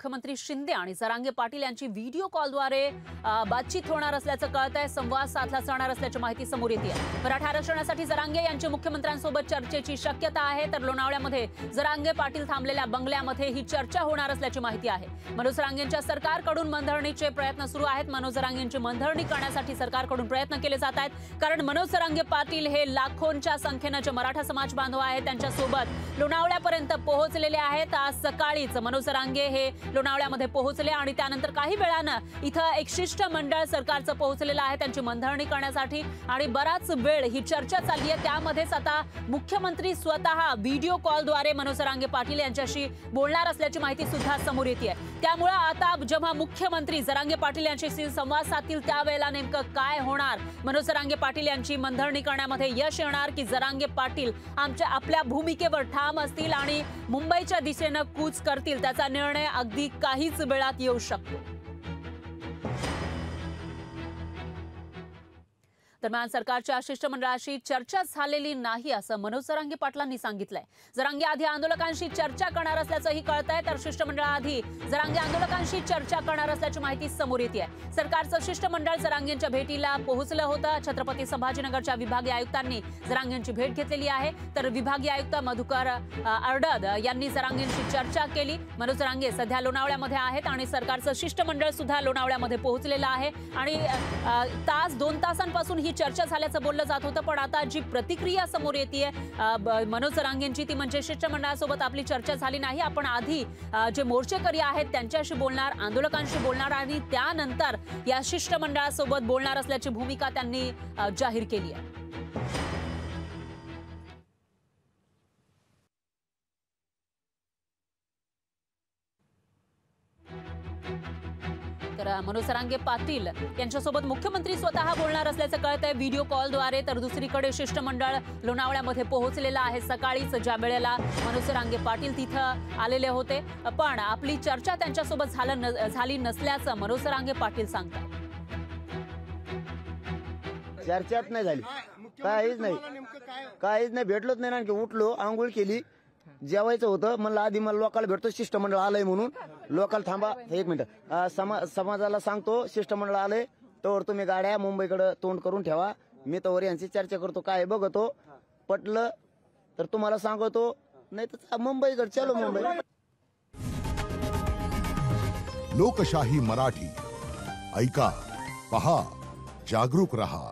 मुख्यमंत्री शिंदे आणि जरांगे पाटील यांची व्हिडिओ कॉलद्वारे बातचीत होणार असल्याचं कळतंय। संवाद साधला जाणार असल्याची माहिती समोर येते। मराठा आरक्षणासाठी जरांगे यांची मुख्यमंत्र्यांसोबत चर्चेची शक्यता आहे, तर लोणावळ्यामध्ये जरांगे पाटील थांबलेल्या बंगल्यामध्ये ही चर्चा होणार असल्याची माहिती आहे। मनोज जरांगेंच्या सरकारकडून मनधरणीचे प्रयत्न सुरू आहेत। मनोज जरांगेंची मनधरणी करण्यासाठी सरकारकडून प्रयत्न केले जात आहेत, कारण मनोज जरांगे पाटील हे लाखोंच्या संख्येने जे मराठा समाज बांधव आहेत त्यांच्यासोबत लोणावळ्यापर्यंत पोहोचलेले आहेत। आज सकाळीच मनोज जरांगे हे लोणावळ्यामध्ये पोहोचले आणि त्यानंतर काही वेळानं इथं एक शिष्टमंडळ सरकारचं पोहोचलेलं आहे त्यांची मनधरणी करण्यासाठी आणि बराच वेळ ही चर्चा चालली आहे। त्यामध्येच आता मुख्यमंत्री स्वतः व्हिडिओ कॉलद्वारे मनोज जरांगे पाटील यांच्याशी बोलणार असल्याची माहिती सुद्धा समोर येते आहे। त्यामुळे आता जेव्हा मुख्यमंत्री जरांगे पाटील यांच्याशी संवाद साधतील त्यावेळेला नेमकं काय होणार? मनोज जरांगे पाटील यांची मनधरणी करण्यामध्ये यश येणार की जरांगे पाटील आपल्या भूमिकेवर ठाम असतील आणि मुंबईच्या दिशेने कूच करतील, त्याचा निर्णय अगदी काहीच वेळात येऊ शकतो। दरम्यान सरकारच्या शिष्टमंडळाशी चर्चा झालेली नाही असं मनोज जरांगे पाटलांनी सांगितलंय। जरांगे आधी आंदोलकांशी चर्चा करणार असल्याचंही कळतंय, तर शिष्टमंडळाआधी जरांगे आंदोलकांशी चर्चा करणार असल्याची माहिती समोर येते। सरकारचं शिष्टमंडळ जरांगेंच्या भेटीला पोहोचलं होतं। छत्रपती संभाजीनगरच्या विभागीय आयुक्तांनी जरांगेंची भेट घेतलेली आहे, तर विभागीय आयुक्त मधुकर अडद यांनी जरांगेंशी चर्चा केली। मनोज जरांगे सध्या लोणावळ्यामध्ये आहेत आणि सरकारचं शिष्टमंडळ सुद्धा लोणावळ्यामध्ये पोहोचलेलं आहे आणि दोन तासांपासून ही चर्चा झाल्याचं बोललं जात होतं, पण आता जी प्रतिक्रिया समोर येते मनोज जरांगेंची ती म्हणजे शिष्टमंडळासोबत आपली चर्चा झाली नाही, आपण आधी जे मोर्चेकरी आहेत त्यांच्याशी बोलणार, आंदोलकांशी बोलणार आणि त्यानंतर या शिष्टमंडळासोबत बोलणार असल्याची भूमिका त्यांनी जाहीर केली आहे। तर मनोज जरांगे पाटील यांच्यासोबत मुख्यमंत्री स्वतः बोलणार असल्याचं कळतंय व्हिडिओ कॉलद्वारे, तर दुसरीकडे शिष्टमंडळ लोणावळ्यामध्ये पोहोचलेलं आहे। सकाळीच ज्या वेळेला मनोज जरांगे पाटील तिथं आलेले होते, पण आपली चर्चा त्यांच्यासोबत झाली नसल्याचं मनोज जरांगे पाटील सांगतात। चर्चाच नाही झाली, काहीच नाही भेटलोच नाही, आणखी उठलो, आंघोळ केली, जेवायचं होतं, म्हणलं आधी मला लोकांना भेटतो, शिष्टमंडळ आलंय म्हणून लोकांना थांबा एक मिनिट समाजाला सांगतो शिष्टमंडळ आलंय, तोवर तुम्ही गाड्या मुंबईकडे तोंड करून ठेवा, मी तोवर यांची चर्चा करतो, काय बघतो, पटलं तर तुम्हाला सांगतो, नाही तर मुंबईकडे चलो मुंबई। लोकशाही मराठी ऐका, पहा, जागरूक रहा।